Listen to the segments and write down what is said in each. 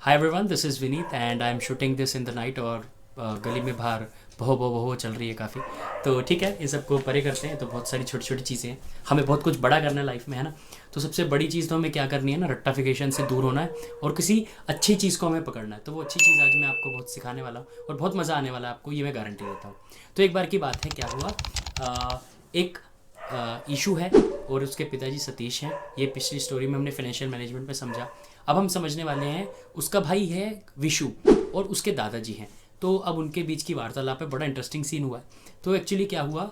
Hi everyone, this is Vineet and I am shooting this in the night. और गली में बाहर बहो चल रही है काफ़ी। तो ठीक है, ये सबको परे करते हैं। तो बहुत सारी छोटी छोटी चीज़ें हैं, हमें बहुत कुछ बड़ा करना है लाइफ में, है ना। तो सबसे बड़ी चीज़ तो हमें क्या करनी है ना, रट्टाफिकेशन से दूर होना है और किसी अच्छी चीज़ को हमें पकड़ना है। तो वो अच्छी चीज़ आज मैं आपको बहुत सिखाने वाला हूँ और बहुत मज़ा आने वाला है आपको, ये मैं गारंटी देता हूँ। तो एक बार की बात है, क्या हुआ, एक इशू है और उसके पिताजी सतीश हैं। ये पिछली स्टोरी में हमने फाइनेंशियल मैनेजमेंट में समझा। अब हम समझने वाले हैं, उसका भाई है विशु और उसके दादाजी हैं। तो अब उनके बीच की वार्तालाप है, बड़ा इंटरेस्टिंग सीन हुआ है। तो एक्चुअली क्या हुआ,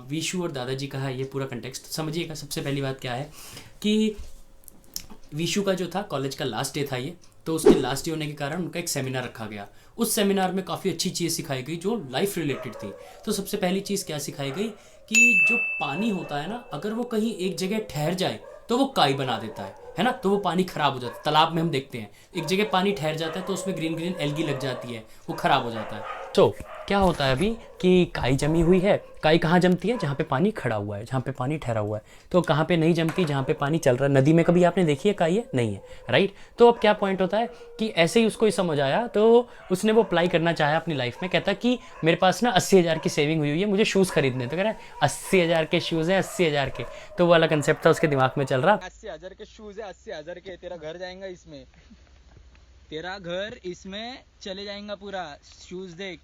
विशु और दादाजी का है ये पूरा कंटेक्स्ट समझिएगा। सबसे पहली बात क्या है कि विशु का जो था कॉलेज का लास्ट डे था ये। तो उसके लास्ट डे होने के कारण उनका एक सेमिनार रखा गया। उस सेमिनार में काफ़ी अच्छी चीज़ सिखाई गई जो लाइफ रिलेटेड थी। तो सबसे पहली चीज़ क्या सिखाई गई कि जो पानी होता है ना, अगर वो कहीं एक जगह ठहर जाए तो वो काई बना देता है ना। तो वो पानी खराब हो जाता है। तालाब में हम देखते हैं एक जगह पानी ठहर जाता है तो उसमें ग्रीन ग्रीन एल्गी लग जाती है, वो खराब हो जाता है। तो क्या होता है अभी कि काई जमी हुई है। काई कहाँ जमती है? जहाँ पे पानी खड़ा हुआ है, जहाँ पे पानी ठहरा हुआ है। तो कहाँ पे नहीं जमती? जहाँ पे पानी चल रहा है। नदी में कभी आपने देखी है काई? है नहीं है, राइट। तो अब क्या पॉइंट होता है कि ऐसे ही उसको ही समझ आया, तो उसने वो अप्लाई करना चाहा अपनी लाइफ में। कहता कि मेरे पास ना 80,000 की सेविंग हुई है, मुझे शूज़ खरीदने। तो कह रहा है 80,000 के शूज़ हैं, 80,000 के। तो वो वाला कंसेप्ट था उसके दिमाग में चल रहा। 80,000 के शूज है, 80,000 के। तेरा घर जाएगा इसमें, तेरा घर इसमें चले जाएगा पूरा। शूज देख।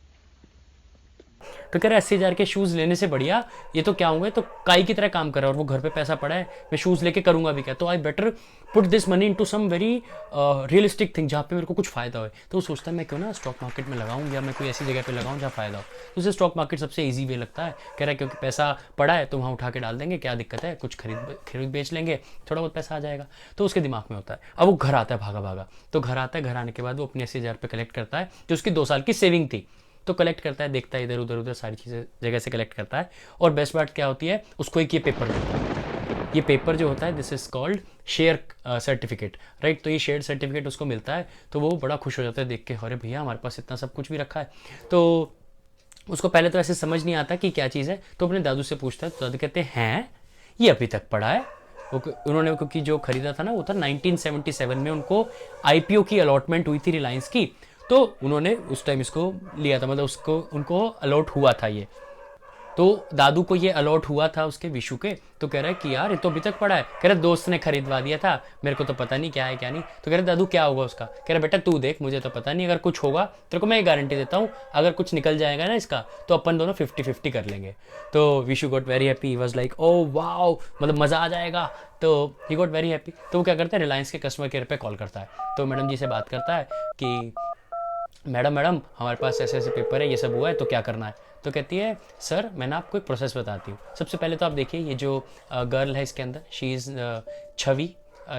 तो कह रहा है 80,000 के शूज़ लेने से बढ़िया ये तो क्या होंगे, तो काई की तरह काम कर रहा है और वो घर पे पैसा पड़ा है, मैं शूज़ लेके करूंगा भी क्या। तो I better put this money into some very realistic thing जहाँ पे मेरे को कुछ फ़ायदा हो। तो वो सोचता है मैं क्यों ना स्टॉक मार्केट में लगाऊं या मैं कोई ऐसी जगह पे लगाऊं जहाँ फ़ायदा हो। तो उसे स्टॉक मार्केट सबसे ईजी वे लगता है। कह रहा है क्योंकि पैसा पड़ा है तो वहाँ उठा के डाल देंगे, क्या दिक्कत है, कुछ खरीद बेच लेंगे, थोड़ा बहुत पैसा आ जाएगा। तो उसके दिमाग में होता है। अब वो घर आता है भागा भागा। तो घर आता है, घर आने के बाद वो अपने 80,000 पे कलेक्ट करता है जो उसकी 2 साल की सेविंग थी। तो कलेक्ट करता है, देखता है इधर उधर उधर सारी चीज़ें जगह से कलेक्ट करता है। और बेस्ट बात क्या होती है, उसको एक ये पेपर मिलता है। ये पेपर जो होता है this is called share certificate, right. तो ये शेयर सर्टिफिकेट उसको मिलता है। तो वो बड़ा खुश हो जाता है देख के, अरे भैया हमारे पास इतना सब कुछ भी रखा है। तो उसको पहले तो ऐसे समझ नहीं आता कि क्या चीज़ है। तो अपने दादू से पूछता है, तो दादू कहते हैं ये अभी तक पड़ा है। उन्होंने क्योंकि जो खरीदा था ना वो था 1977 में, उनको आईपीओ की अलॉटमेंट हुई थी रिलायंस की। तो उन्होंने उस टाइम इसको लिया था, मतलब उसको उनको अलॉट हुआ था ये। तो दादू को ये अलॉट हुआ था उसके विशु के। तो कह रहा है कि यार ये तो अभी तक पड़ा है। कह रहा दोस्त ने खरीदवा दिया था, मेरे को तो पता नहीं क्या है क्या नहीं। तो कह रहा दादू क्या होगा उसका? कह रहा बेटा तू देख, मुझे तो पता नहीं, अगर कुछ होगा तेरे को मैं ये गारंटी देता हूँ, अगर कुछ निकल जाएगा ना इसका तो अपन दोनों 50-50 कर लेंगे। तो Vishu got very happy, he was like oh wow, मतलब मज़ा आ जाएगा। तो ही गॉट वेरी हैप्पी। तो वो क्या करता है, रिलायंस के कस्टमर केयर पे कॉल करता है। तो मैडम जी से बात करता है कि मैडम मैडम हमारे पास ऐसे ऐसे पेपर है, ये सब हुआ है, तो क्या करना है। तो कहती है सर मैं ना आपको एक प्रोसेस बताती हूँ। सबसे पहले तो आप देखिए ये जो गर्ल है इसके अंदर, she is Chhavi,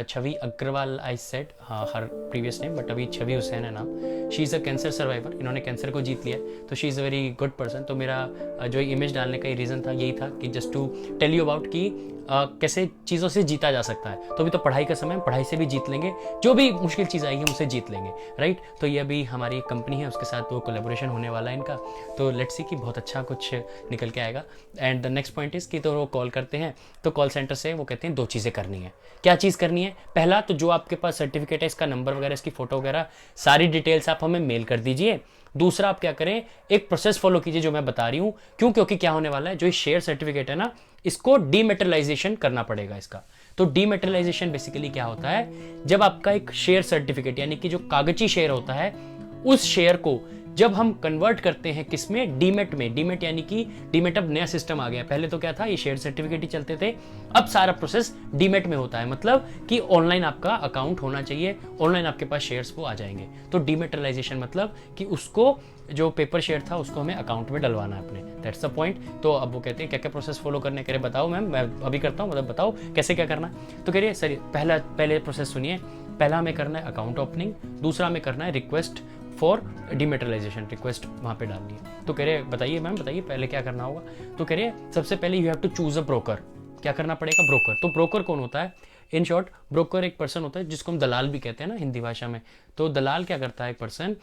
Chhavi Agarwal I said, हाँ हर प्रीवियस नेम, बट अभी छवि हुसैन है नाम। She is a cancer survivor, इन्होंने कैंसर को जीत लिया। तो she is a very good person. तो मेरा जो इमेज डालने का रीज़न था यही था कि just to tell you about कि कैसे चीज़ों से जीता जा सकता है। तो अभी तो पढ़ाई का समय, पढ़ाई से भी जीत लेंगे, जो भी मुश्किल चीज़ आएगी उसे जीत लेंगे, राइट। तो ये अभी हमारी कंपनी है, उसके साथ वो कोलेबोरेशन होने वाला है इनका। तो लेट्स सी कि बहुत अच्छा कुछ निकल के आएगा। And the next point is कि तो वो कॉल करते हैं। तो कॉल सेंटर से वो कहते हैं 2 चीज़ें करनी है। क्या चीज़ करनी है? पहला तो जो आपके पास सर्टिफिकेट है इसका नंबर वगैरह, इसकी फ़ोटो वगैरह सारी डिटेल्स आप हमें मेल कर दीजिए। दूसरा आप क्या करें, एक प्रोसेस फॉलो कीजिए जो मैं बता रही हूँ। क्यों? क्योंकि क्या होने वाला है, जो शेयर सर्टिफिकेट है ना, इसको डीमेटलाइजेशन करना पड़ेगा इसका। तो डीमेटलाइजेशन बेसिकली क्या होता है, जब आपका एक शेयर सर्टिफिकेट यानी कि जो कागजी शेयर होता है, उस शेयर को जब हम कन्वर्ट करते हैं किसमें, डीमेट में। डीमेट यानी कि डीमेट अब नया सिस्टम आ गया। पहले तो क्या था, ये शेयर सर्टिफिकेट ही चलते थे। अब सारा प्रोसेस डीमेट में होता है, मतलब कि ऑनलाइन आपका अकाउंट होना चाहिए, ऑनलाइन आपके पास शेयर्स वो आ जाएंगे। तो डीमेटलाइजेशन मतलब कि उसको जो पेपर शेयर था उसको हमें अकाउंट में डलवाना है अपने, दैट्स द पॉइंट। तो अब वो कहते हैं क्या क्या प्रोसेस फॉलो करने, कह रहे बताओ मैम, मैं अभी करता हूँ, मतलब बताओ कैसे क्या करना है। तो कह रही है सर पहले प्रोसेस सुनिए। पहला हमें करना है अकाउंट ओपनिंग, दूसरा हमें करना है रिक्वेस्ट फॉर डीमेटलाइजेशन, रिक्वेस्ट वहाँ पे डालनी है। तो कह रहे बताइए मैम बताइए पहले क्या करना होगा। तो कह रहे सबसे पहले you have to choose a broker. क्या करना पड़ेगा? ब्रोकर। तो ब्रोकर कौन होता है? इन शॉर्ट ब्रोकर एक पर्सन होता है जिसको हम दलाल भी कहते हैं ना हिंदी भाषा में। तो दलाल क्या करता है, एक पर्सन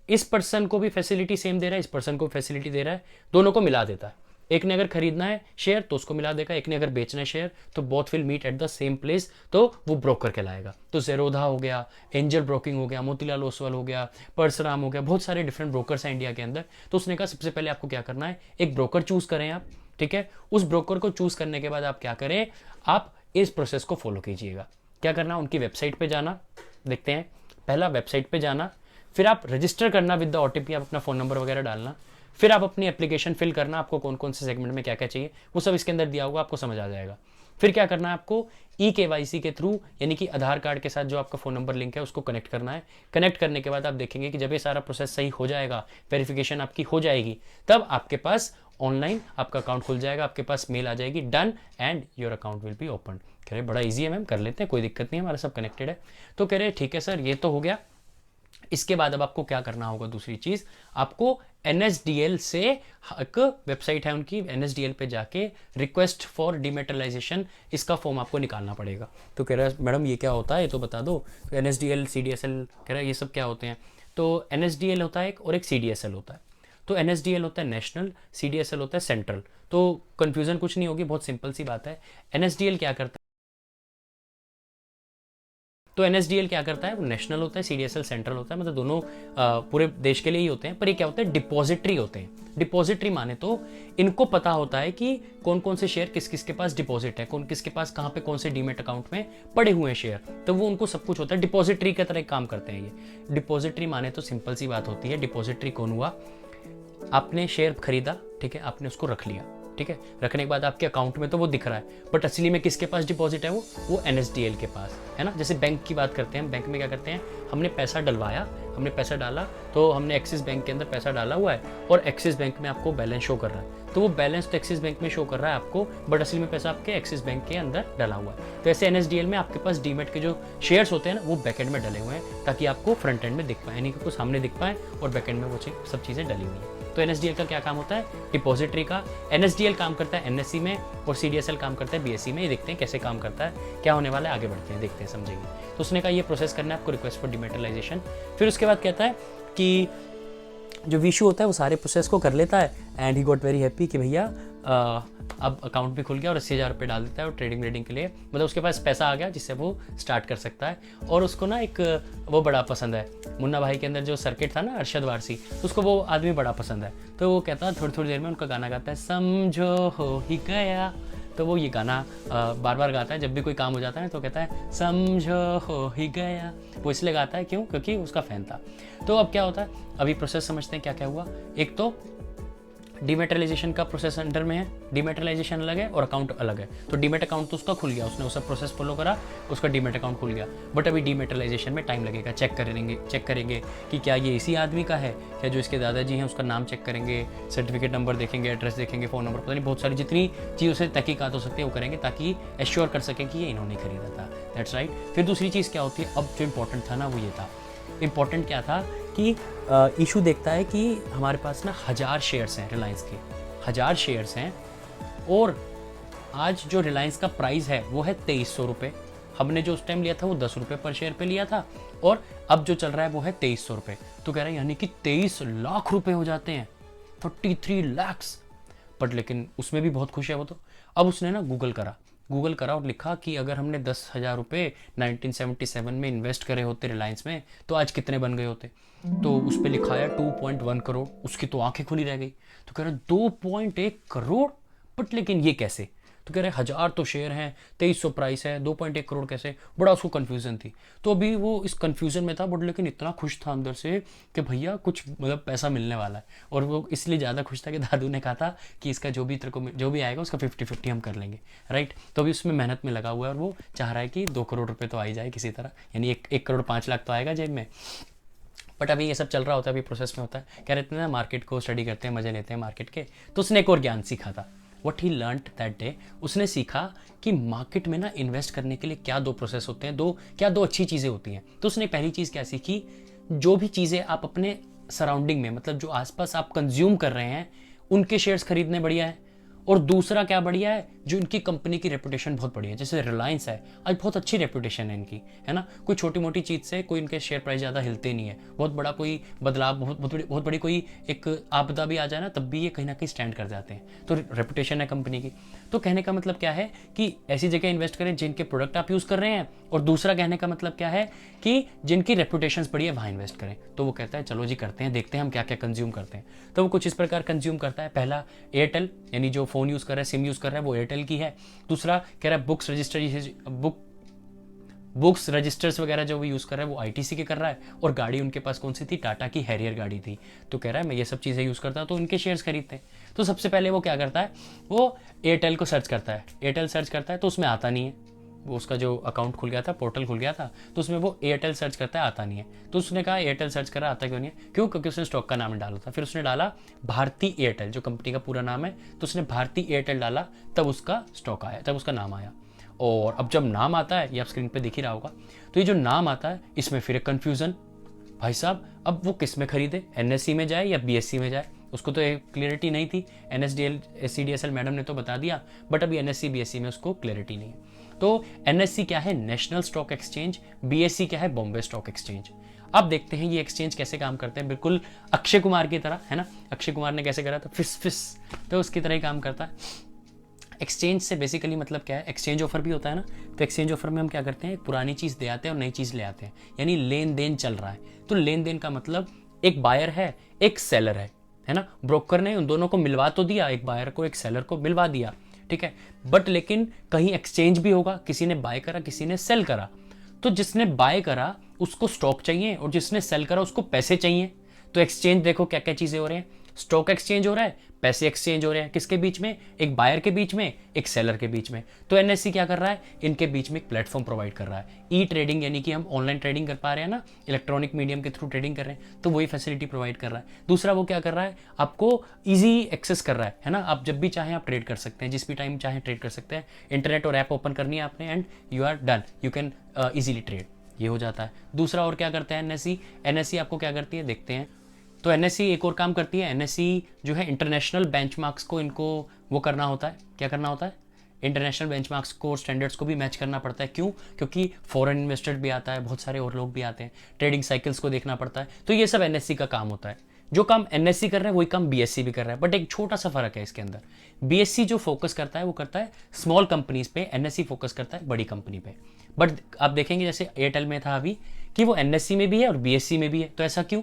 इस पर्सन को भी फैसिलिटी सेम दे रहा है, इस पर्सन को फैसिलिटी दे रहा है, दोनों को मिला देता है। एक ने अगर खरीदना है शेयर तो उसको मिला देगा, एक ने अगर बेचना है शेयर तो both will meet at the same place, तो वो ब्रोकर कहलाएगा। तो ज़ेरोधा हो गया, एंजल ब्रोकिंग हो गया, मोतीलाल ओसवाल हो गया, परसराम हो गया, बहुत सारे डिफरेंट ब्रोकर्स हैं इंडिया के अंदर। तो उसने कहा सबसे पहले आपको क्या करना है, एक ब्रोकर चूज करें आप, ठीक है। उस ब्रोकर को चूज करने के बाद आप क्या करें, आप इस प्रोसेस को फॉलो कीजिएगा। क्या करना, उनकी वेबसाइट पे जाना, देखते हैं, पहला वेबसाइट पे जाना, फिर आप रजिस्टर करना विद द OTP, आप अपना फ़ोन नंबर वगैरह डालना, फिर आप अपनी एप्लीकेशन फिल करना, आपको कौन कौन से सेगमेंट में क्या क्या चाहिए वो सब इसके अंदर दिया होगा, आपको समझ आ जाएगा। फिर क्या करना है आपको, eKYC के थ्रू, यानी कि आधार कार्ड के साथ जो आपका फ़ोन नंबर लिंक है उसको कनेक्ट करना है। कनेक्ट करने के बाद आप देखेंगे कि जब ये सारा प्रोसेस सही हो जाएगा, वेरिफिकेशन आपकी हो जाएगी, तब आपके पास ऑनलाइन आपका अकाउंट खुल जाएगा, आपके पास मेल आ जाएगी, done and your account will be open. कह रहे बड़ा ईजी है मैम, कर लेते हैं, कोई दिक्कत नहीं है, हमारा सब कनेक्टेड है। तो कह रहे ठीक है सर, ये तो हो गया। इसके बाद अब आपको क्या करना होगा, दूसरी चीज, आपको NSDL से, एक वेबसाइट है उनकी, NSDL पे जाके रिक्वेस्ट फॉर डिमेटलाइजेशन, इसका फॉर्म आपको निकालना पड़ेगा। तो कह रहा है मैडम ये क्या होता है, ये तो बता दो। तो NSDL CDSL कह रहा है ये सब क्या होते हैं। तो NSDL होता है एक, और एक CDSL होता है। तो NSDL होता है नेशनल, CDSL होता है सेंट्रल। तो कंफ्यूजन कुछ नहीं होगी, बहुत सिंपल सी बात है। NSDL क्या करता है, तो NSDL क्या करता है, वो नेशनल होता है, CDSL सेंट्रल होता है, मतलब दोनों पूरे देश के लिए ही होते हैं। पर ये क्या होता है, डिपॉजिटरी होते हैं। डिपॉजिटरी माने तो इनको पता होता है कि कौन कौन से शेयर किस किस के पास डिपॉजिट है, कौन किसके पास कहाँ पे कौन से डीमेट अकाउंट में पड़े हुए हैं शेयर, तो वो उनको सब कुछ होता है। डिपॉजिटरी की तरह काम करते हैं ये। डिपॉजिटरी माने तो सिंपल सी बात होती है, डिपॉजिटरी कौन हुआ, आपने शेयर खरीदा, ठीक है, आपने उसको रख लिया, ठीक है, रखने के बाद आपके अकाउंट में तो वो दिख रहा है, बट असली में किसके पास डिपॉजिट है, वो NSDL के पास है ना। जैसे बैंक की बात करते हैं, बैंक में क्या करते हैं, हमने पैसा डलवाया, हमने पैसा डाला, तो हमने एक्सिस बैंक के अंदर पैसा डाला हुआ है और एक्सिस बैंक में आपको बैलेंस शो कर रहा है, तो वो बैलेंस तो एक्सिस बैंक में शो कर रहा है आपको, बट असली में पैसा आपके एक्सिस बैंक के अंदर डला हुआ है। तो ऐसे NSDL में आपके पास डीमेट के जो शेयर्स होते हैं ना, वो बैकेंड में डले हुए हैं, ताकि आपको फ्रंट एंड में दिख पाए, यानी कि आपको सामने दिख पाए, और बैकेंड में वो सब चीज़ें डली हुई हैं। तो NSDL का क्या काम होता है, डिपॉजिटरी का। NSDL काम करता है NSE में, और CDSL काम करता है BSE में। ये देखते हैं कैसे काम करता है, क्या होने वाला है, आगे बढ़ते हैं, देखते हैं, समझेंगे। तो उसने कहा ये प्रोसेस करना है आपको, रिक्वेस्ट फॉर डिमेटलाइजेशन। फिर उसके बाद कहता है कि जो विशु होता है वो सारे प्रोसेस को कर लेता है, and he got very happy कि भैया अब अकाउंट भी खुल गया, और 80,000 रुपये डाल देता है और ट्रेडिंग वेडिंग के लिए, मतलब उसके पास पैसा आ गया जिससे वो स्टार्ट कर सकता है। और उसको ना एक वो बड़ा पसंद है, मुन्ना भाई के अंदर जो सर्किट था ना, अरशद वारसी, तो उसको वो आदमी बड़ा पसंद है। तो वो कहता है थोड़ी थोड़ी देर में उनका गाना गाता है, समझो हो ही गया। तो वो ये गाना बार बार गाता है, जब भी कोई काम हो जाता है तो कहता है समझो हो ही गया। वो इसलिए गाता है, क्यों, क्योंकि उसका फैन था। तो अब क्या होता है, अभी प्रोसेस समझते हैं क्या क्या हुआ। एक तो डिमेटलाइजेशन का प्रोसेस अंडर में है, डिमेटलाइजेशन अलग है और अकाउंट अलग है। तो डीमेट अकाउंट तो उसका खुल गया, उसने वो सब प्रोसेस फॉलो करा, उसका डीमेट अकाउंट खुल गया, बट अभी डिमेटलाइजेशन में टाइम लगेगा। चेक करेंगे कि क्या ये इसी आदमी का है, क्या जो इसके दादाजी हैं उसका नाम चेक करेंगे, सर्टिफिकेट नंबर देखेंगे, एड्रेस देखेंगे, फ़ोन नंबर, पता नहीं बहुत सारी जितनी चीज़ों से तहकीकात हो सकती है वो करेंगे, ताकि एश्योर कर सकें कि ये इन्होंने खरीदा था। That's right. फिर दूसरी चीज़ क्या होती है, अब जो इंपॉर्टेंट था ना वो ये था, इंपॉर्टेंट क्या था कि इशू देखता है कि हमारे पास ना 1000 शेयर्स हैं रिलायंस के, 1000 शेयर्स हैं, और आज जो रिलायंस का प्राइस है वो है 2300 रुपये। हमने जो उस टाइम लिया था वो 10 रुपये पर शेयर पे लिया था, और अब जो चल रहा है वो है 2300 रुपये। तो कह रहे हैं यानी कि 23 लाख रुपए हो जाते हैं, 33 लैक्स। बट लेकिन उसमें भी बहुत खुश है वो। तो अब उसने ना गूगल करा और लिखा कि अगर हमने 10,000 रुपये 1977 में इन्वेस्ट करे होते रिलायंस में, तो आज कितने बन गए होते। तो उस पर लिखा है 2.1 करोड़। उसकी तो आंखें खुली रह गई। तो कह रहे 2.1 करोड़, बट लेकिन ये कैसे। तो कह रहे 1000 तो शेयर हैं, 2300 प्राइस है, 2.1 करोड़ कैसे। बड़ा उसको कन्फ्यूज़न थी। तो अभी वो इस कन्फ्यूज़न में था, बट लेकिन इतना खुश था अंदर से कि भैया कुछ मतलब पैसा मिलने वाला है। और वो इसलिए ज़्यादा खुश था कि दादू ने कहा था कि इसका जो भी तेरे को जो भी आएगा उसका 50-50 हम कर लेंगे, राइट। तो अभी उसमें मेहनत में लगा हुआ है, और वो चाह रहा है कि 2 करोड़ रुपये तो आ ही जाए किसी तरह, यानी 1 करोड़ 5 लाख तो आएगा जेब में। बट अभी ये सब चल रहा होता है, अभी प्रोसेस में होता है। कह रहे थे ना मार्केट को स्टडी करते हैं, मजे लेते हैं मार्केट के। तो उसने एक और ज्ञान सीखा था, what he learned that day. उसने सीखा कि मार्केट में ना इन्वेस्ट करने के लिए क्या 2 प्रोसेस होते हैं, दो अच्छी चीज़ें होती हैं। तो उसने पहली चीज़ क्या सीखी, जो भी चीज़ें आप अपने सराउंडिंग में, मतलब जो आसपास आप कंज्यूम कर रहे हैं, उनके शेयर्स खरीदने बढ़िया है। और दूसरा क्या बढ़िया है, जो इनकी कंपनी की रेपुटेशन बहुत बढ़िया है, जैसे रिलायंस है, आज बहुत अच्छी रेपुटेशन है इनकी, है ना। कोई छोटी मोटी चीज़ से कोई इनके शेयर प्राइस ज़्यादा हिलते नहीं है, बहुत बड़ा कोई बदलाव, बहुत बड़ी कोई एक आपदा भी आ जाए ना, तब भी ये कहीं ना कहीं स्टैंड कर जाते हैं। तो रेपुटेशन है कंपनी की। तो कहने का मतलब क्या है कि ऐसी जगह इन्वेस्ट करें जिनके प्रोडक्ट आप यूज़ कर रहे हैं, और दूसरा कहने का मतलब क्या है कि जिनकी रेपुटेशन बड़ी है वहाँ इन्वेस्ट करें। तो वो कहता है चलो जी करते हैं, देखते हैं हम क्या क्या कंज्यूम करते हैं। तो वो कुछ इस प्रकार कंज्यूम करता है। पहला एयरटेल, यानी जो फ़ोन यूज़ कर रहा है, सिम यूज़ कर रहा है, वो एयरटेल की है। दूसरा कह रहा है बुक्स रजिस्टर्स वगैरह जो वो यूज़ कर रहा है वो आईटीसी के कर रहा है। और गाड़ी उनके पास कौन सी थी, टाटा की हैरियर गाड़ी थी। तो कह रहा है मैं ये सब चीज़ें यूज़ करता हूँ, तो उनके शेयर्स खरीदते हैं। तो सबसे पहले वो क्या करता है, वो एयरटेल को सर्च करता है। एयरटेल सर्च करता है तो उसमें आता नहीं है, वो उसका जो अकाउंट खुल गया था, पोर्टल खुल गया था, तो उसमें वो एयरटेल सर्च करता है, आता नहीं है। तो उसने कहा एयरटेल सर्च करा, आता क्यों नहीं है, क्यों, क्योंकि उसने स्टॉक का नाम डाला था। फिर उसने डाला भारती एयरटेल, जो कंपनी का पूरा नाम है, तो उसने भारती एयरटेल डाला, तब उसका स्टॉक आया, तब उसका नाम आया। और अब जब नाम आता है, ये आप स्क्रीन पे दिख ही रहा होगा, तो ये जो नाम आता है इसमें फिर एक कन्फ्यूज़न, भाई साहब अब वो किस में खरीदे, एनएससी में जाए या बीएससी में जाए, उसको तो एक क्लियरिटी नहीं थी। सीडीएसएल मैडम ने तो बता दिया, बट अभी एनएससी बीएससी में उसको क्लियरिटी नहीं है। तो एनएससी क्या है, नेशनल स्टॉक एक्सचेंज, बीएससी क्या है, बॉम्बे स्टॉक एक्सचेंज। अब देखते हैं ये एक्सचेंज कैसे काम करते हैं, बिल्कुल अक्षय कुमार की तरह, है ना। अक्षय कुमार ने कैसे करा था, फिस फिस, तो उसकी तरह ही काम करता है। एक्सचेंज से बेसिकली मतलब क्या है, एक्सचेंज ऑफर भी होता है ना। तो एक्सचेंज ऑफर में हम क्या करते हैं, एक पुरानी चीज़ दे आते हैं और नई चीज़ ले आते हैं, यानी लेन देन चल रहा है। तो लेन देन का मतलब एक बायर है, एक सेलर है ना। ब्रोकर ने उन दोनों को मिलवा तो दिया, एक बायर को एक सेलर को मिलवा दिया, ठीक है। बट लेकिन कहीं एक्सचेंज भी होगा, किसी ने बाय करा, किसी ने सेल करा। तो जिसने बाय करा उसको स्टॉक चाहिए और जिसने सेल करा उसको पैसे चाहिए। तो एक्सचेंज देखो क्या क्या चीज़ें हो रहे हैं, स्टॉक एक्सचेंज हो रहा है, पैसे एक्सचेंज हो रहे हैं, किसके बीच में, एक बायर के बीच में, एक सेलर के बीच में। तो एनएससी क्या कर रहा है, इनके बीच में एक प्लेटफॉर्म प्रोवाइड कर रहा है। ई ट्रेडिंग, यानी कि हम ऑनलाइन ट्रेडिंग कर पा रहे हैं ना, इलेक्ट्रॉनिक मीडियम के थ्रू ट्रेडिंग कर रहे हैं, तो वही फैसिलिटी प्रोवाइड कर रहा है। दूसरा वो क्या कर रहा है, आपको ईजी एक्सेस कर रहा है ना। आप जब भी चाहें आप ट्रेड कर सकते हैं, जिस भी टाइम चाहें ट्रेड कर सकते हैं। इंटरनेट और ऐप ओपन करनी है आपने and you are done, you can easily trade, ये हो जाता है। दूसरा और क्या करता है एनएससी, एनएससी आपको क्या करती है, देखते हैं। तो एनएससी एक और काम करती है, एनएससी जो है इंटरनेशनल बेंचमार्क्स को इनको वो करना होता है, क्या करना होता है, इंटरनेशनल बेंचमार्क्स को, स्टैंडर्ड्स को भी मैच करना पड़ता है। क्यों, क्योंकि फॉरेन इन्वेस्टर भी आता है, बहुत सारे और लोग भी आते हैं, ट्रेडिंग साइकिल्स को देखना पड़ता है। तो ये सब एनएससी का काम होता है। जो काम एनएससी कर रहा है वही काम बीएससी भी कर रहा है, बट एक छोटा सा फर्क है इसके अंदर। बीएससी जो फोकस करता है वो करता है स्मॉल कंपनीज पे, एनएससी फोकस करता है बड़ी कंपनी पे। बट आप देखेंगे जैसे एयरटेल में था अभी कि वो एनएससी में भी है और बीएससी में भी है। तो ऐसा क्यों,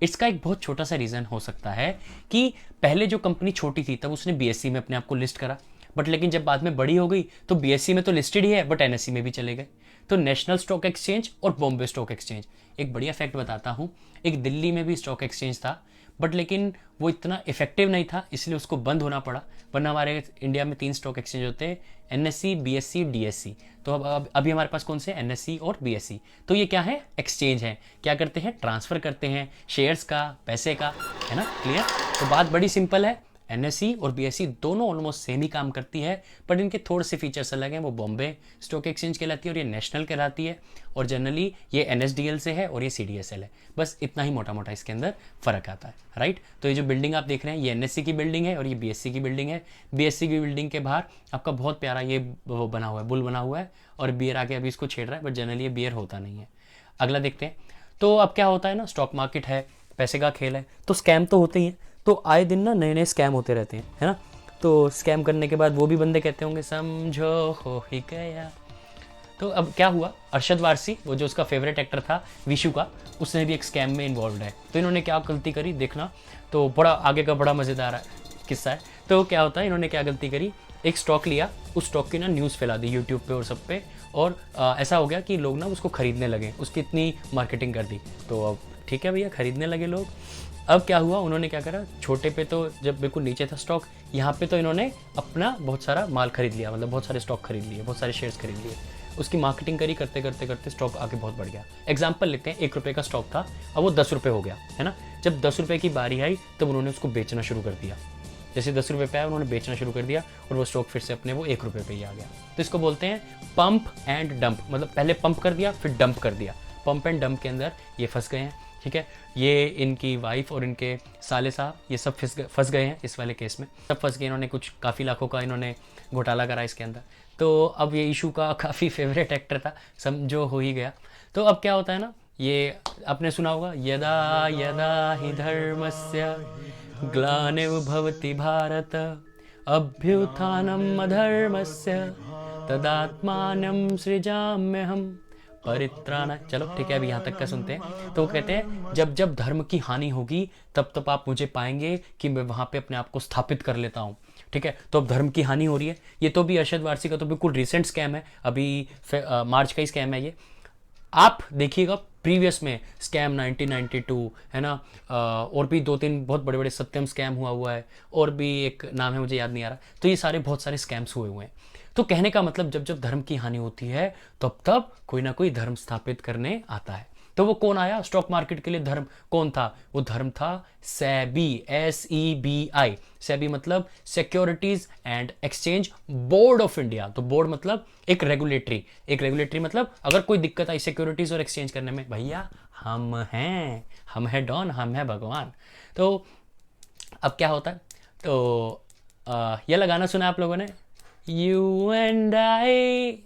इसका एक बहुत छोटा सा रीज़न हो सकता है कि पहले जो कंपनी छोटी थी तब उसने बीएससी में अपने आप को लिस्ट करा, बट लेकिन जब बाद में बड़ी हो गई तो बीएससी में तो लिस्टेड ही है बट एनएससी में भी चले गए। तो नेशनल स्टॉक एक्सचेंज और बॉम्बे स्टॉक एक्सचेंज, एक बढ़िया फैक्ट बताता हूँ, एक दिल्ली में भी स्टॉक एक्सचेंज था, बट लेकिन वो इतना इफेक्टिव नहीं था, इसलिए उसको बंद होना पड़ा। वरना हमारे इंडिया में 3 स्टॉक एक्सचेंज होते हैं, एनएससी, बीएससी, डीएससी। तो अब अभी हमारे पास कौन से, एनएससी और बीएससी। तो ये क्या है, एक्सचेंज है, क्या करते हैं, ट्रांसफर करते हैं शेयर्स का, पैसे का, है ना, क्लियर। तो बात बड़ी सिंपल है, एनएससी और बीएससी दोनों ऑलमोस्ट सेम ही काम करती है, बट इनके थोड़े से फीचर्स अलग हैं। वो बॉम्बे स्टॉक एक्सचेंज कहलाती है और ये नेशनल कहलाती है, और जनरली ये एनएसडीएल से है और ये सीडीएसएल है। बस इतना ही मोटा मोटा इसके अंदर फ़र्क आता है, राइट। तो ये जो बिल्डिंग आप देख रहे हैं ये एनएससी की बिल्डिंग है और ये बीएससी की बिल्डिंग है। बीएससी की बिल्डिंग के बाहर आपका बहुत प्यारा ये वो बना हुआ है, बुल बना हुआ है, और बियर आके अभी इसको छेड़ रहा है, बट जनरली ये बियर होता नहीं है। अगला देखते हैं। तो अब क्या होता है ना, स्टॉक मार्केट है, पैसे का खेल है, तो स्कैम तो होते ही हैं। तो आए दिन ना नए नए स्कैम होते रहते हैं, है ना। तो स्कैम करने के बाद वो भी बंदे कहते होंगे समझो हो ही गया। तो अब क्या हुआ, अरशद वारसी, वो जो उसका फेवरेट एक्टर था विशु का, उसने भी एक स्कैम में इन्वॉल्व है। तो इन्होंने क्या गलती करी देखना, तो बड़ा आगे का बड़ा मज़ेदार किस्सा है। तो क्या होता है, इन्होंने क्या गलती करी, एक स्टॉक लिया, उस स्टॉक की ना न्यूज़ फैला दी यूट्यूब पे और सब पे, और ऐसा हो गया कि लोग ना उसको खरीदने लगे, उसकी इतनी मार्केटिंग कर दी। तो अब ठीक है भैया, खरीदने लगे लोग। अब क्या हुआ, उन्होंने क्या करा, छोटे पे तो जब बिल्कुल नीचे था स्टॉक, यहाँ पे तो इन्होंने अपना बहुत सारा माल खरीद लिया, मतलब बहुत सारे स्टॉक खरीद लिए, बहुत सारे शेयर्स खरीद लिए, उसकी मार्केटिंग करी, करते करते करते स्टॉक आगे बहुत बढ़ गया। एग्जाम्पल लेते हैं, 1 रुपये का स्टॉक था, अब वो 10 रुपये हो गया, है ना। जब 10 रुपये की बारी आई तब उन्होंने उसको बेचना शुरू कर दिया। जैसे 10 रुपये पे आया उन्होंने बेचना शुरू कर दिया और वो स्टॉक फिर से अपने वो 1 रुपये पे ही आ गया। तो इसको बोलते हैं पंप एंड डंप, मतलब पहले पंप कर दिया फिर डंप कर दिया। पंप एंड डंप के अंदर ये फंस गए हैं। ठीक है, ये इनकी वाइफ और इनके साले साहब ये सब फंस गए हैं इस वाले केस में, सब फंस गए। इन्होंने कुछ काफ़ी लाखों का इन्होंने घोटाला करा इसके अंदर। तो अब ये इशू का काफ़ी फेवरेट एक्टर था, समझो हो ही गया। तो अब क्या होता है ना, ये आपने सुना होगा, यदा यदा हि धर्मस्य ग्लानिर् भवति भारत अभ्युत्थानम् अधर्मस्य तदात्मानं सृजाम्यहम् परित्राण। चलो ठीक है, अभी यहाँ तक का सुनते हैं। तो वो कहते हैं जब जब धर्म की हानि होगी तब तब आप मुझे पाएंगे कि मैं वहाँ पे अपने आप को स्थापित कर लेता हूँ। ठीक है, तो अब धर्म की हानि हो रही है। ये तो भी अरशद वारसी का तो बिल्कुल रिसेंट स्कैम है, अभी मार्च का ही स्कैम है ये। आप देखिएगा प्रीवियस में स्कैम 1992 है ना, और भी 2-3 बहुत बड़े बड़े सत्यम स्कैम हुआ है, और भी एक नाम है मुझे याद नहीं आ रहा। तो ये सारे बहुत सारे स्कैम्स हुए हैं। तो कहने का मतलब जब जब धर्म की हानि होती है तब तब कोई ना कोई धर्म स्थापित करने आता है। तो वो कौन आया स्टॉक मार्केट के लिए? धर्म कौन था? वो धर्म था सेबी, SEBI। सेबी मतलब securities and exchange board of India. तो बोर्ड मतलब एक रेगुलेटरी मतलब अगर कोई दिक्कत आई सिक्योरिटीज और एक्सचेंज करने में, भैया हम हैं डॉन, हम हैं भगवान। तो अब क्या होता है, तो यह लगाना सुना आप लोगों ने, यू एंड आई।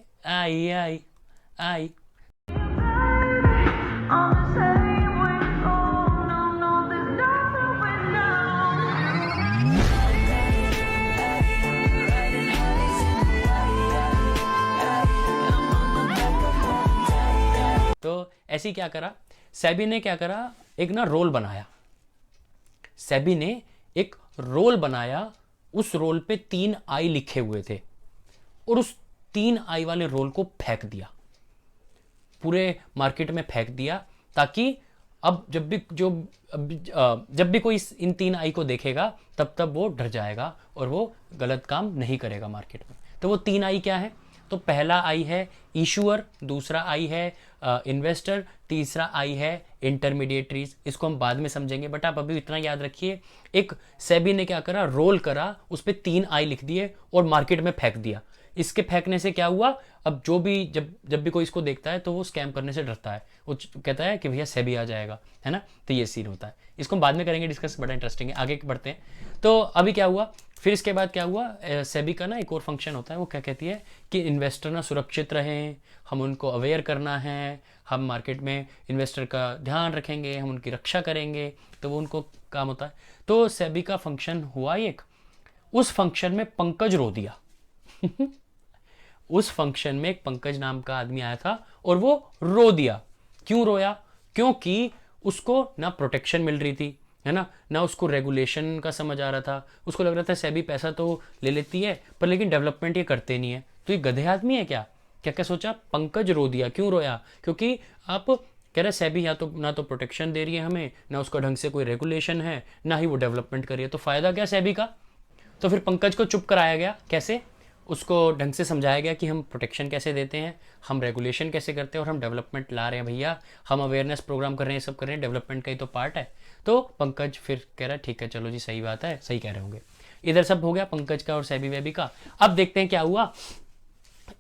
तो ऐसी क्या करा सेबी ने, क्या करा, एक ना रोल बनाया। सेबी ने एक रोल बनाया, उस रोल पे 3 आई लिखे हुए थे, और उस 3 आई वाले रोल को फेंक दिया, पूरे मार्केट में फेंक दिया, ताकि अब जब भी कोई इन 3 आई को देखेगा तब वो डर जाएगा और वो गलत काम नहीं करेगा मार्केट में। तो वो 3 आई क्या है? तो पहला आई है इशूअर, दूसरा आई है इन्वेस्टर, तीसरा आई है इंटरमीडिएटरीज। इसको हम बाद में समझेंगे, बट आप अभी इतना याद रखिए, एक सेबी ने क्या करा, रोल करा, उस पर 3 आई लिख दिए और मार्केट में फेंक दिया। इसके फेंकने से क्या हुआ, अब जो भी जब भी कोई इसको देखता है तो वो स्कैम करने से डरता है, वो कहता है कि भैया सेबी आ जाएगा, है ना। तो ये सीन होता है, इसको हम बाद में करेंगे डिस्कस, बड़ा इंटरेस्टिंग है। आगे बढ़ते हैं। तो अभी क्या हुआ, फिर इसके बाद क्या हुआ, सेबी का ना एक और फंक्शन होता है, वो क्या कहती है कि इन्वेस्टर ना सुरक्षित रहें, हम उनको अवेयर करना है, हम मार्केट में इन्वेस्टर का ध्यान रखेंगे, हम उनकी रक्षा करेंगे। तो वो उनको काम होता है। तो सेबी का फंक्शन हुआ एक, उस फंक्शन में पंकज रो दिया उस फंक्शन में एक पंकज नाम का आदमी आया था और वो रो दिया। क्यों रोया? क्योंकि उसको ना प्रोटेक्शन मिल रही थी, है ना उसको रेगुलेशन का समझ आ रहा था। उसको लग रहा था सेबी पैसा तो ले लेती है पर लेकिन डेवलपमेंट ये करते नहीं है। तो ये गधे आदमी है क्या? क्या क्या सोचा? पंकज रो दिया। क्यों रोया? क्योंकि आप कह रहे सेबी ना तो प्रोटेक्शन दे रही है हमें, ना उसका ढंग से कोई रेगुलेशन है, ना ही वो डेवलपमेंट कर रही है, तो फायदा क्या सेबी का? तो फिर पंकज को चुप कराया गया। कैसे? उसको ढंग से समझाया गया कि हम प्रोटेक्शन कैसे देते हैं, हम रेगुलेशन कैसे करते हैं और हम डेवलपमेंट ला रहे हैं भैया, हम अवेयरनेस प्रोग्राम कर रहे हैं, सब कर रहे हैं, डेवलपमेंट का ही तो पार्ट है। तो पंकज फिर कह रहा है ठीक है चलो जी सही बात है, सही कह रहे होंगे। इधर सब हो गया पंकज का और सेबी वेबी का। अब देखते हैं क्या हुआ।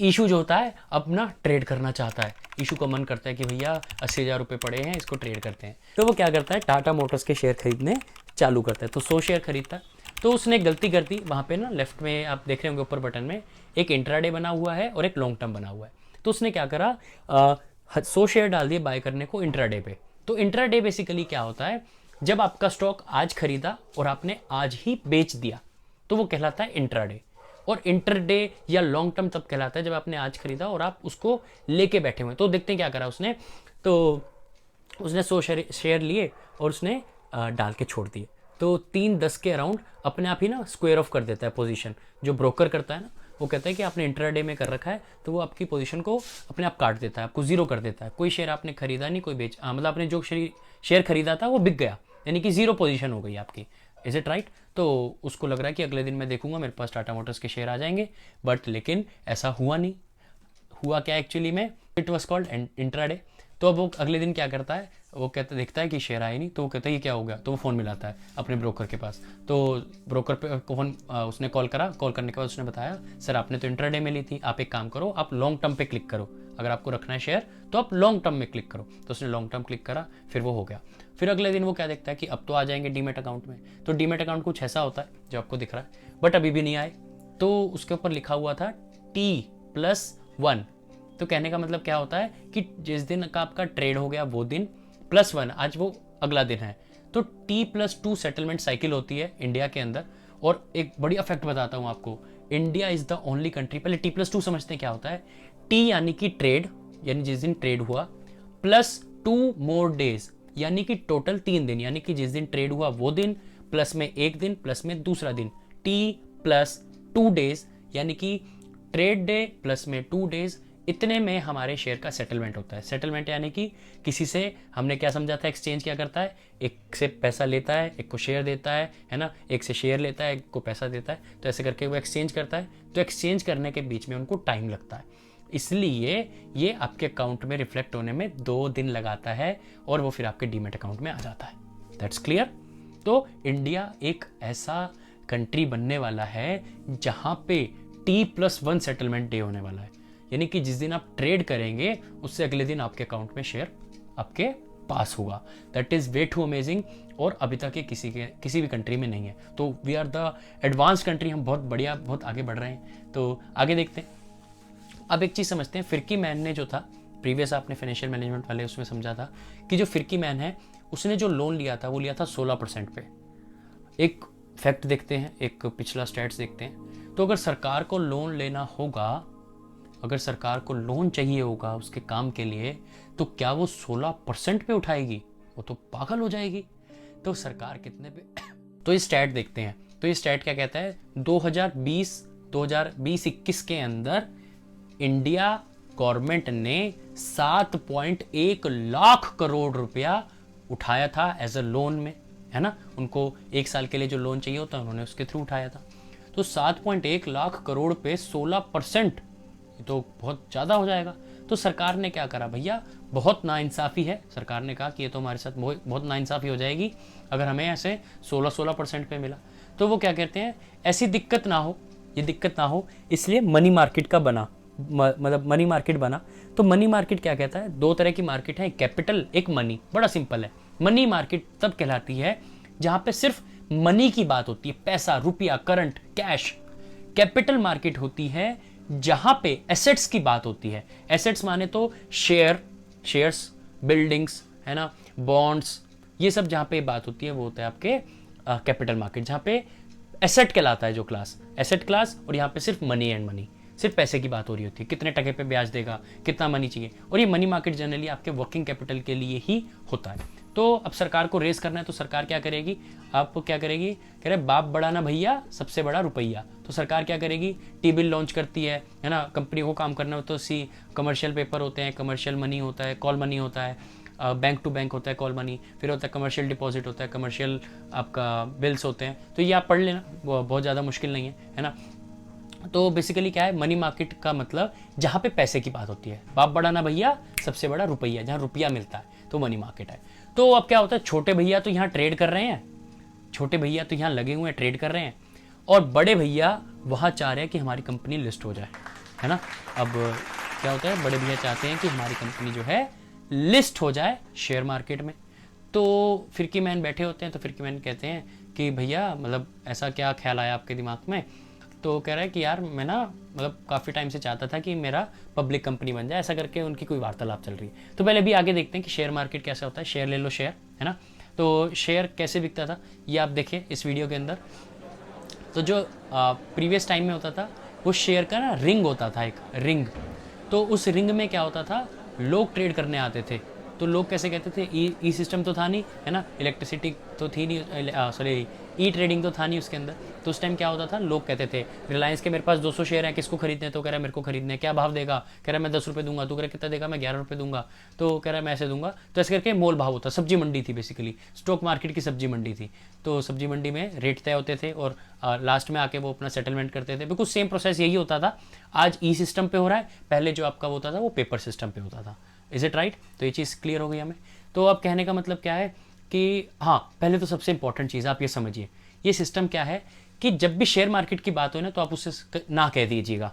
ईशू जो होता है अब ना ट्रेड करना चाहता है। ईशू का मन करता है कि भैया 80,000 रुपये पड़े हैं, इसको ट्रेड करते हैं। तो वो क्या करता है, टाटा मोटर्स के शेयर खरीदने चालू करता है। तो 100 शेयर खरीदता है। तो उसने गलती कर दी, वहाँ पे ना लेफ्ट में आप देख रहे होंगे ऊपर बटन में एक इंट्राडे बना हुआ है और एक लॉन्ग टर्म बना हुआ है। तो उसने क्या करा, 100 शेयर डाल दिए बाय करने को इंट्राडे पे। तो इंट्राडे बेसिकली क्या होता है, जब आपका स्टॉक आज खरीदा और आपने आज ही बेच दिया तो वो कहलाता है इंट्राडे। और इंटरडे या लॉन्ग टर्म तब कहलाता है जब आपने आज खरीदा और आप उसको लेके बैठे हुए। तो देखते हैं क्या करा उसने। तो उसने 100 शेयर लिए और उसने डाल के छोड़ दिए। तो 3-10 के अराउंड अपने आप ही ना स्क्वायर ऑफ कर देता है पोजीशन। जो ब्रोकर करता है ना, वो कहता है कि आपने इंट्राडे में कर रखा है तो वो आपकी पोजीशन को अपने आप काट देता है, आपको जीरो कर देता है। कोई शेयर आपने खरीदा नहीं, कोई बेच मतलब आपने जो शेयर खरीदा था वो बिक गया, यानी कि जीरो पोजीशन हो गई आपकी। Is it right? तो उसको लग रहा है कि अगले दिन मैं देखूंगा मेरे पास टाटा मोटर्स के शेयर आ जाएंगे, बट लेकिन ऐसा हुआ नहीं। हुआ क्या एक्चुअली में, इट वॉज कॉल्ड इंट्राडे। तो अब वो अगले दिन क्या करता है, वो कहता देखता है कि शेयर आए नहीं, तो वो कहता है ये क्या हो गया। तो वो फ़ोन मिलाता है अपने ब्रोकर के पास। तो ब्रोकर पे फोन उसने कॉल करा। कॉल करने के बाद उसने बताया सर आपने तो इंट्राडे में ली थी, आप एक काम करो, आप लॉन्ग टर्म पे क्लिक करो। अगर आपको रखना है शेयर तो आप लॉन्ग टर्म में क्लिक करो। तो उसने लॉन्ग टर्म क्लिक करा, फिर वो हो गया। फिर अगले दिन वो क्या देखता है कि अब तो आ जाएंगे डीमेट अकाउंट में। तो डीमेट अकाउंट कुछ ऐसा होता है जो आपको दिख रहा है, बट अभी भी नहीं आए। तो उसके ऊपर लिखा हुआ था T+1। तो कहने का मतलब क्या होता है कि जिस दिन का आपका ट्रेड हो गया वो दिन +1, आज वो अगला दिन है। तो T+2 सेटलमेंट साइकिल होती है इंडिया के अंदर। और एक बढ़िया फैक्ट बताता हूँ आपको, India is the only country, पहले T+2 समझते हैं क्या होता है। T यानी कि ट्रेड, यानी जिस दिन ट्रेड हुआ, +2 मोर डेज यानी कि टोटल 3 दिन, यानी कि जिस दिन ट्रेड हुआ वो दिन, प्लस में एक दिन, प्लस में दूसरा दिन, T+2 डेज यानी कि ट्रेड डे प्लस में 2 डेज, इतने में हमारे शेयर का सेटलमेंट होता है। सेटलमेंट यानी कि किसी से हमने क्या समझा था, एक्सचेंज क्या करता है, एक से पैसा लेता है, एक को शेयर देता है ना, एक से शेयर लेता है, एक को पैसा देता है, तो ऐसे करके वो एक्सचेंज करता है। तो एक्सचेंज करने के बीच में उनको टाइम लगता है, इसलिए ये आपके अकाउंट में रिफ्लेक्ट होने में 2 दिन लगाता है और वो फिर आपके डीमेट अकाउंट में आ जाता है। That's clear. तो इंडिया एक ऐसा कंट्री बनने वाला है जहाँ पे T+1 सेटलमेंट डे होने वाला है, यानी कि जिस दिन आप ट्रेड करेंगे उससे अगले दिन आपके अकाउंट में शेयर आपके पास होगा। That is way too amazing, और अभी तक ये किसी भी कंट्री में नहीं है। तो we are the advance country, हम बहुत बढ़िया, बहुत आगे बढ़ रहे हैं। तो आगे देखते हैं। अब एक चीज़ समझते हैं, फिरकी मैन ने जो था प्रीवियस, आपने फाइनेंशियल मैनेजमेंट वाले उसमें समझा था कि जो फिरकी मैन है उसने जो लोन लिया था वो लिया था 16% पे। एक फैक्ट देखते हैं, एक पिछला स्टैट्स देखते हैं। तो अगर सरकार को लोन लेना होगा, अगर सरकार को लोन चाहिए होगा उसके काम के लिए, तो क्या वो 16% पे उठाएगी? वो तो पागल हो जाएगी। तो सरकार कितने पे तो ये स्टैट देखते हैं। तो ये स्टैट क्या कहता है, 2020-21 के अंदर इंडिया गवर्नमेंट ने 7.1 लाख करोड़ रुपया उठाया था एज अ लोन में, है ना। उनको 1 साल के लिए जो लोन चाहिए होता है उन्होंने उसके थ्रू उठाया था। तो 7.1 लाख करोड़ पे 16%, ये तो बहुत ज़्यादा हो जाएगा। तो सरकार ने क्या करा भैया, बहुत नाइंसाफ़ी है। सरकार ने कहा कि ये तो हमारे साथ बहुत नाइंसाफ़ी हो जाएगी अगर हमें ऐसे 16% पे मिला। तो वो क्या कहते हैं, ऐसी दिक्कत ना हो, ये दिक्कत ना हो, इसलिए मनी मार्केट का बना, मतलब मनी मार्केट बना। तो मनी मार्केट क्या कहता है, 2 तरह की मार्केट है, कैपिटल, एक मनी। बड़ा सिंपल है, मनी मार्केट तब कहलाती है जहाँ पे सिर्फ मनी की बात होती है, पैसा, रुपया, करंट, कैश। कैपिटल मार्केट होती है जहां पे एसेट्स की बात होती है। एसेट्स माने तो शेयर्स, बिल्डिंग्स, है ना, बॉन्ड्स, ये सब जहां पे बात होती है वो होता है आपके कैपिटल मार्केट, जहां पे एसेट कहलाता है जो क्लास, एसेट क्लास। और यहाँ पे सिर्फ मनी एंड मनी, सिर्फ पैसे की बात हो रही होती है, कितने टके पे ब्याज देगा, कितना मनी चाहिए। और ये मनी मार्केट जनरली आपके वर्किंग कैपिटल के लिए ही होता है। तो अब सरकार को रेस करना है, तो सरकार क्या करेगी, आप क्या करेगी, कह रहे बाप बड़ा ना भैया, सबसे बड़ा रुपया। तो सरकार क्या करेगी, टी बिल लॉन्च करती है ना। कंपनी को काम करना हो तो कमर्शियल पेपर होते हैं, कमर्शियल मनी होता है, कॉल मनी होता है, बैंक टू बैंक होता है कॉल मनी, फिर होता है कमर्शियल डिपॉजिट होता है, कमर्शियल आपका बिल्स होते हैं। तो ये आप पढ़ लेना, बहुत ज़्यादा मुश्किल नहीं है ना। तो बेसिकली क्या है, मनी मार्केट का मतलब जहाँ पे पैसे की बात होती है, बाप बड़ा ना भैया, सबसे बड़ा रुपया, जहाँ रुपया मिलता है तो मनी मार्केट है। तो अब क्या होता है, छोटे भैया तो यहाँ ट्रेड कर रहे हैं, छोटे भैया तो यहाँ लगे हुए हैं, ट्रेड कर रहे हैं, और बड़े भैया वहाँ चाह रहे हैं कि हमारी कंपनी लिस्ट हो जाए, है ना। अब क्या होता है, बड़े भैया चाहते हैं कि हमारी कंपनी जो है लिस्ट हो जाए शेयर मार्केट में। तो फिरकी मैन बैठे होते हैं, तो फिरकी मैन कहते हैं कि भैया मतलब ऐसा क्या ख्याल आया आपके दिमाग में। तो कह रहा है कि यार मैं ना मतलब काफ़ी टाइम से चाहता था कि मेरा पब्लिक कंपनी बन जाए, ऐसा करके उनकी कोई वार्तालाप चल रही है। तो पहले भी आगे देखते हैं कि शेयर मार्केट कैसा होता है, शेयर ले लो शेयर, है ना। तो शेयर कैसे बिकता था ये आप देखिए इस वीडियो के अंदर। तो जो प्रीवियस टाइम में होता था वो शेयर का ना रिंग होता था, एक रिंग। तो उस रिंग में क्या होता था, लोग ट्रेड करने आते थे। तो लोग कैसे कहते थे, ई सिस्टम तो था नहीं, है ना, इलेक्ट्रिसिटी तो थी नहीं, सॉरी ई ट्रेडिंग तो था नहीं उसके अंदर। तो उस टाइम क्या होता था, लोग कहते थे रिलायंस के मेरे पास 200 शेयर हैं, किसको खरीदने, तो कह रहा है मेरे को खरीदने हैं, क्या भाव देगा, कह रहा है मैं 10 रुपये दूंगा, तो कह रहा है कितना देगा, मैं 11 रुपये दूंगा, तो कह रहा है मैं ऐसे दूंगा। तो ऐसे करके मोल भाव होता, सब्जी मंडी थी बेसिकली, स्टॉक मार्केट की सब्जी मंडी थी। तो सब्जी मंडी में रेट तय होते थे और लास्ट में आके वो अपना सेटलमेंट करते थे। बिल्कुल सेम प्रोसेस यही होता था, आज ई सिस्टम पे हो रहा है, पहले जो आपका होता था वो पेपर सिस्टम पे होता था। Is it right? तो ये चीज़ क्लियर हो गई हमें। तो अब कहने का मतलब क्या है कि हाँ, पहले तो सबसे इंपॉर्टेंट चीज़ आप ये समझिए, ये सिस्टम क्या है कि जब भी शेयर मार्केट की बात हो ना तो आप उससे ना कह दीजिएगा,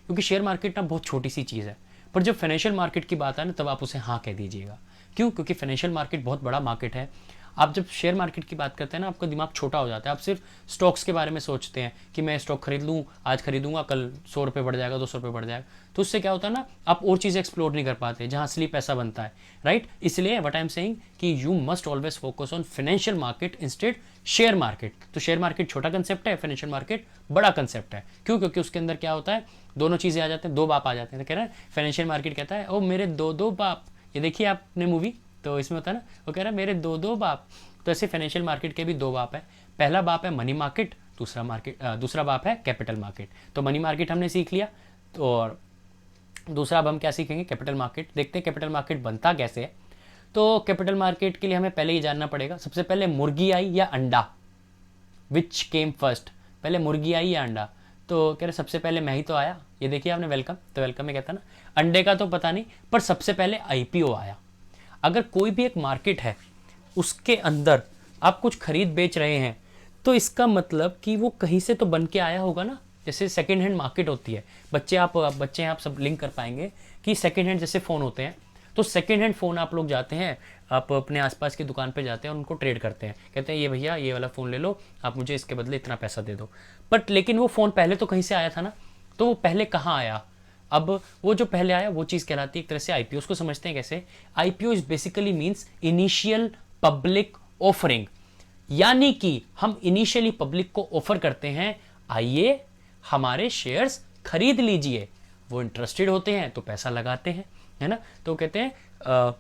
क्योंकि शेयर मार्केट ना बहुत छोटी सी चीज़ है। पर जब फाइनेंशियल मार्केट की बात आए ना तब आप उसे हाँ कह दीजिएगा। क्यों? क्योंकि फाइनेंशियल मार्केट बहुत बड़ा मार्केट है। आप जब शेयर मार्केट की बात करते हैं ना, आपका दिमाग छोटा हो जाता है। आप सिर्फ स्टॉक्स के बारे में सोचते हैं कि मैं स्टॉक खरीद लूँ, आज खरीदूंगा, कल 100 रुपये बढ़ जाएगा, 200 रुपये बढ़ जाएगा। तो उससे क्या होता है ना, आप और चीज़ें एक्सप्लोर नहीं कर पाते जहाँ असली पैसा बनता है, राइट। इसलिए व्हाट आई एम सेइंग कि you must always focus on financial market instead share market. तो शेयर मार्केट छोटा कंसेप्ट है, फाइनेंशियल मार्केट बड़ा कंसेप्ट है। क्यों? क्योंकि उसके अंदर क्या होता है, दोनों चीज़ें आ जाते हैं, दो बाप आ जाते हैं। तो कह रहा है फाइनेंशियल मार्केट कहता है ओ मेरे दो दो बाप, ये देखिए आपने मूवी, तो इसमें होता है ना, वो कह रहा है मेरे दो दो बाप। तो ऐसे फाइनेंशियल मार्केट के भी दो बाप है। पहला बाप है मनी मार्केट, दूसरा बाप है कैपिटल मार्केट। तो मनी मार्केट हमने सीख लिया, तो और दूसरा अब हम क्या सीखेंगे, कैपिटल मार्केट। देखते हैं कैपिटल मार्केट बनता कैसे है। तो कैपिटल मार्केट के लिए हमें पहले ही जानना पड़ेगा, सबसे पहले मुर्गी आई या अंडा, विच केम फर्स्ट, पहले मुर्गी आई या अंडा। तो कह रहे सबसे पहले मैं ही तो आया। ये देखिए आपने वेलकम, तो वेलकम में कहता ना, अंडे का तो पता नहीं, पर सबसे पहले आईपीओ आया। अगर कोई भी एक मार्केट है, उसके अंदर आप कुछ खरीद बेच रहे हैं, तो इसका मतलब कि वो कहीं से तो बन के आया होगा ना। जैसे सेकेंड हैंड मार्केट होती है, बच्चे हैं, आप सब लिंक कर पाएंगे कि सेकेंड हैंड जैसे फ़ोन होते हैं, तो सेकेंड हैंड फ़ोन आप लोग जाते हैं, आप अपने आसपास की दुकान पे जाते हैं और उनको ट्रेड करते हैं, कहते हैं ये भैया ये वाला फ़ोन ले लो, आप मुझे इसके बदले इतना पैसा दे दो। बट लेकिन वो फ़ोन पहले तो कहीं से आया था ना, तो वो पहले कहाँ आया? अब वो जो पहले आया वो चीज़ कहलाती है एक तरह से आईपीओ। उसको समझते हैं कैसे? IPO is basically means initial public offering, यानी कि हम इनिशियली पब्लिक को ऑफर करते हैं, आइए हमारे शेयर्स खरीद लीजिए। वो इंटरेस्टेड होते हैं तो पैसा लगाते हैं, है ना। तो कहते हैं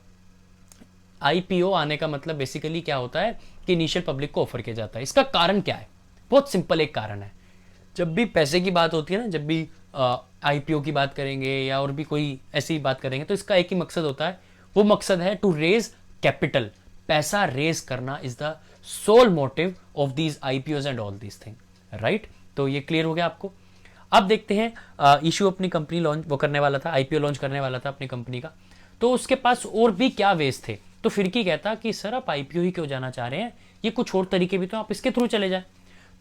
आईपीओ आने का मतलब बेसिकली क्या होता है कि इनिशियल पब्लिक को ऑफर किया जाता है। इसका कारण क्या है? बहुत सिंपल एक कारण है। जब भी पैसे की बात होती है ना, जब भी आईपीओ की बात करेंगे या और भी कोई ऐसी बात करेंगे, तो इसका एक ही मकसद होता है, वो मकसद है टू रेज कैपिटल। पैसा रेज करना is the sole motive of these IPOs and all these thing, right. तो ये क्लियर हो गया आपको। अब देखते हैं इशू अपनी कंपनी लॉन्च वो करने वाला था, आईपीओ लॉन्च करने वाला था अपनी कंपनी का, तो उसके पास और भी क्या वेज थे। तो फिरकी कहता कि सर आप आईपीओ ही क्यों जाना चाह रहे हैं, ये कुछ और तरीके भी तो, आप इसके थ्रू चले जाए।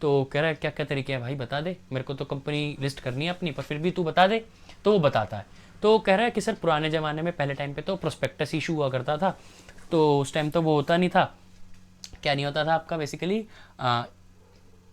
तो कह रहा है क्या क्या तरीके हैं भाई, बता दे, मेरे को तो कंपनी लिस्ट करनी है अपनी, पर फिर भी तू बता दे। तो वो बताता है। तो कह रहा है कि सर पुराने ज़माने में पहले टाइम पे तो प्रोस्पेक्टस इशू हुआ करता था, तो उस टाइम तो वो होता नहीं था, क्या नहीं होता था आपका बेसिकली,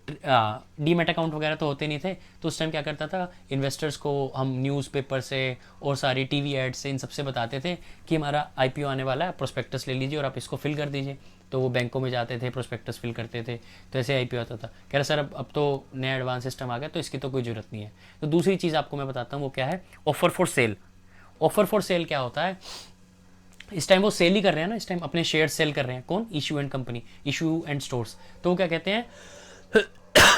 डीमेट अकाउंट वगैरह तो होते नहीं थे। तो उस टाइम क्या करता था, इन्वेस्टर्स को हम न्यूज़पेपर से और सारी टीवी एड से इन सबसे बताते थे कि हमारा आईपीओ आने वाला है, प्रोस्पेक्टस ले लीजिए और आप इसको फिल कर दीजिए। तो वो बैंकों में जाते थे, प्रोस्पेक्टस फिल करते थे, तो ऐसे आईपीओ आता था। कह रहा सर अब तो नया एडवांस सिस्टम आ गया, तो इसकी तो कोई ज़रूरत नहीं है। तो दूसरी चीज़ आपको मैं बताता हूँ, वो क्या है, offer for sale. Offer for sale क्या होता है, इस टाइम वो सेल ही कर रहे हैं ना, इस टाइम अपने शेयर सेल कर रहे हैं। कौन? Issue and company, issue and stores. तो वो क्या कहते हैं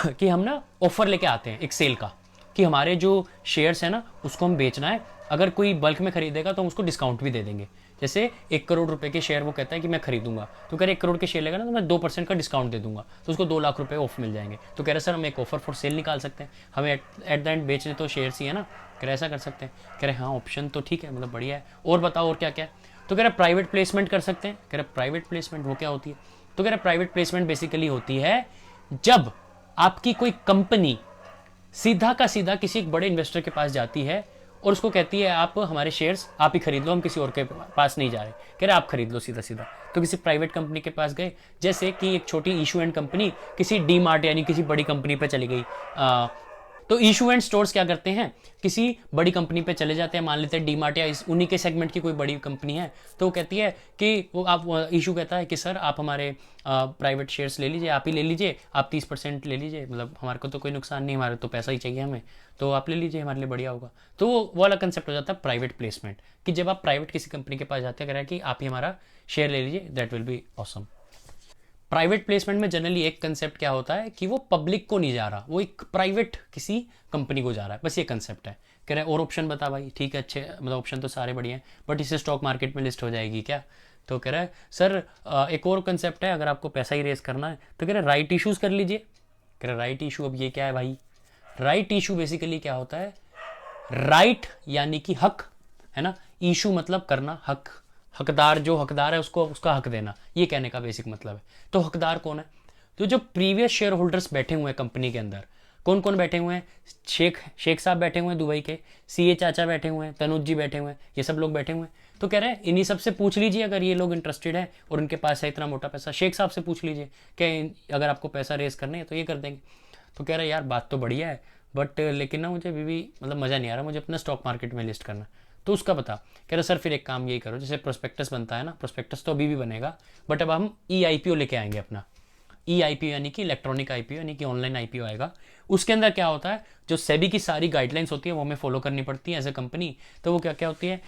कि हम ना ऑफर लेके आते हैं एक सेल का, कि हमारे जो शेयर्स है ना उसको हम बेचना है, अगर कोई बल्क में खरीदेगा तो हम उसको डिस्काउंट भी दे देंगे। जैसे 1 करोड़ रुपए के शेयर वो कहता है कि मैं खरीदूंगा, तो कह रहे 1 करोड़ के शेयर लेगा ना तो मैं 2% का डिस्काउंट दे दूंगा, तो उसको 2 लाख रुपए ऑफ मिल जाएंगे। तो कह रहे सर हम एक ऑफर फॉर सेल निकाल सकते हैं, हमें एट द एंड बेचने तो शेयर्स ही है ना। कह रहे ऐसा कर सकते हैं। कह रहे हाँ ऑप्शन तो ठीक है, मतलब बढ़िया है, और बताओ और क्या क्या है। तो कह रहे प्राइवेट प्लेसमेंट कर सकते हैं। कह रहे प्राइवेट प्लेसमेंट वो क्या होती है? तो कह रहे प्राइवेट प्लेसमेंट बेसिकली होती है जब आपकी कोई कंपनी सीधा का सीधा किसी एक बड़े इन्वेस्टर के पास जाती है और उसको कहती है आप हमारे शेयर्स आप ही खरीद लो, हम किसी और के पास नहीं जा रहे। कह रहे आप खरीद लो सीधा सीधा। तो किसी प्राइवेट कंपनी के पास गए, जैसे कि एक छोटी इशू एंड कंपनी किसी डी मार्ट यानी किसी बड़ी कंपनी पे चली गई। तो इशू एंड स्टोर्स क्या करते हैं, किसी बड़ी कंपनी पे चले जाते हैं, मान लेते हैं डी मार्ट या उन्हीं के सेगमेंट की कोई बड़ी कंपनी है, तो वो कहती है कि वो आप इशू कहता है कि सर आप हमारे प्राइवेट शेयर्स ले लीजिए, आप ही ले लीजिए, आप 30% ले लीजिए, मतलब हमारे को तो कोई नुकसान नहीं, हमारे तो पैसा ही चाहिए हमें, तो आप ले लीजिए, हमारे लिए बढ़िया होगा। तो वो वाला कंसेप्ट हो जाता है प्राइवेट प्लेसमेंट, कि जब आप प्राइवेट किसी कंपनी के पास जाते हैं, कह रहा है कि आप ही हमारा शेयर ले लीजिए, that will be awesome. Private placement में जनरली एक कंसेप्ट क्या होता है कि वो पब्लिक को नहीं जा रहा, वो एक प्राइवेट किसी कंपनी को जा रहा है, बस ये कंसेप्ट है। कह रहे हैं और ऑप्शन बता भाई, ठीक है अच्छे, मतलब ऑप्शन तो सारे बढ़िया हैं, बट इससे स्टॉक मार्केट में लिस्ट हो जाएगी क्या? तो कह रहा है सर एक और कंसेप्ट है, अगर आपको पैसा ही रेस करना है तो कह रहे राइट इशूज़ कर लीजिए। कह रहे राइट इशू, अब ये क्या है भाई? राइट इशू बेसिकली क्या होता है, राइट यानी कि हक, है ना, इशू मतलब करना, हक, हकदार, जो हकदार है उसको उसका हक देना, ये कहने का बेसिक मतलब है। तो हकदार कौन है? तो जो प्रीवियस शेयर होल्डर्स बैठे हुए हैं कंपनी के अंदर, कौन कौन बैठे हुए हैं? शेख साहब बैठे हुए हैं दुबई के, सीए चाचा बैठे हुए हैं, तनुज जी बैठे हुए हैं, ये सब लोग बैठे हुए हैं। तो कह रहे हैं इन्हीं सब से पूछ लीजिए अगर ये लोग इंटरेस्टेड है और उनके पास है इतना मोटा पैसा। शेख साहब से पूछ लीजिए कि अगर आपको पैसा रेस करने है तो ये कर देंगे। तो कह रहा है यार बात तो बढ़िया है, बट लेकिन ना मुझे अभी भी मतलब मज़ा नहीं आ रहा, मुझे अपना स्टॉक मार्केट में लिस्ट करना। तो उसका बता, कह रहा सर फिर एक काम यही करो, जैसे प्रोस्पेक्टस बनता है ना, प्रोस्पेक्टस तो अभी भी बनेगा, बट अब हम EIPO लेके आएंगे अपना। EIPO यानी कि इलेक्ट्रॉनिक IPO यानी कि ऑनलाइन IPO आएगा। उसके अंदर क्या होता है, जो सेबी की सारी गाइडलाइंस होती है वो हमें फॉलो करनी पड़ती है एज ए कंपनी। तो वो क्या क्या होती है,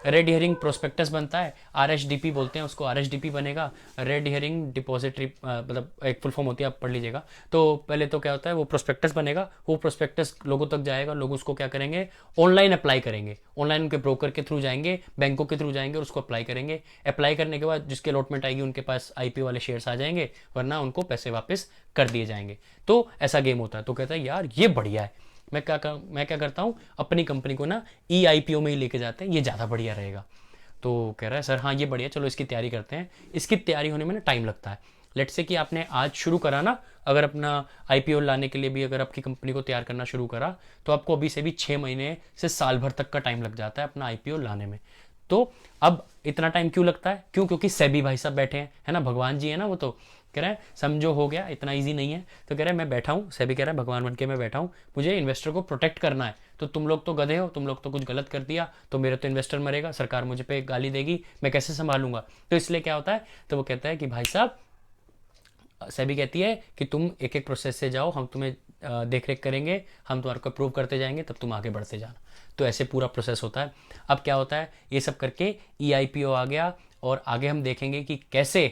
रेड हियरिंग प्रोस्पेक्टस बनता है, RHDP बोलते हैं उसको, RHDP बनेगा, रेड हियरिंग डिपॉजिटरी, मतलब एक फुल फॉर्म होती है, आप पढ़ लीजिएगा। तो पहले तो क्या होता है, वो प्रोस्पेक्टस बनेगा, वो प्रोस्पेक्टस लोगों तक जाएगा, लोग उसको क्या करेंगे, ऑनलाइन अप्लाई करेंगे, ऑनलाइन उनके ब्रोकर के थ्रू जाएंगे, बैंकों के थ्रू जाएंगे और उसको अप्लाई करेंगे। अप्लाई करने के बाद जिसके अलॉटमेंट आएगी उनके पास IPO वाले शेयर्स आ जाएंगे, वरना उनको पैसे वापस कर दिए जाएंगे। तो ऐसा गेम होता है। तो कहता है यार ये बढ़िया है, मैं क्या करता हूँ, अपनी कंपनी को ना EIPO में ही लेके जाते हैं, ये ज़्यादा बढ़िया रहेगा। तो कह रहा है सर हाँ ये बढ़िया, चलो इसकी तैयारी करते हैं। इसकी तैयारी होने में ना टाइम लगता है। लेट्स से कि आपने आज शुरू करा ना, अगर अपना IPO लाने के लिए भी अगर आपकी कंपनी को तैयार करना शुरू करा, तो आपको अभी से भी 6 महीने से साल भर तक का टाइम लग जाता है अपना IPO लाने में। तो अब इतना टाइम क्यों लगता है? क्यों? क्योंकि सेबी भाई साहब बैठे हैं, है ना, भगवान जी है ना वो। तो कह रहे हैं समझो हो गया, इतना इजी नहीं है। तो कह रहे हैं मैं बैठा हूँ, सेबी कह रहा है भगवान बन के मैं बैठा हूँ, मुझे इन्वेस्टर को प्रोटेक्ट करना है। तो तुम लोग तो गधे हो, तुम लोग तो कुछ गलत कर दिया तो मेरे तो इन्वेस्टर मरेगा, सरकार मुझे पे गाली देगी, मैं कैसे संभालूंगा। तो इसलिए क्या होता है, तो वो कहता है कि भाई साहब, सेबी कहती है कि तुम एक एक प्रोसेस से जाओ, हम तुम्हें देख रेख करेंगे, हम तुम्हारे को अप्रूव करते जाएंगे, तब तुम आगे बढ़ते जाना। तो ऐसे पूरा प्रोसेस होता है। अब क्या होता है, ये सब करके EIPO आ गया और आगे हम देखेंगे कि कैसे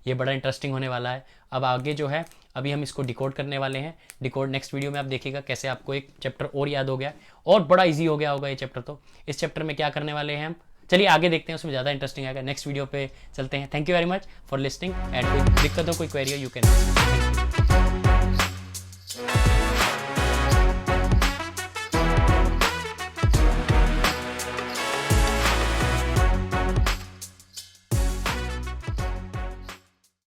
ये बड़ा इंटरेस्टिंग होने वाला है। अब आगे जो है, अभी हम इसको डिकोड करने वाले हैं। डिकोड नेक्स्ट वीडियो में आप देखिएगा कैसे आपको एक चैप्टर और याद हो गया और बड़ा इजी हो गया होगा ये चैप्टर। तो इस चैप्टर में क्या करने वाले हैं हम, चलिए आगे देखते हैं, उसमें ज़्यादा इंटरेस्टिंग आएगा। नेक्स्ट वीडियो पे चलते हैं। Thank you very much for listening and कोई दिक्कत हो, कोई क्वेरी हो, यू कैन।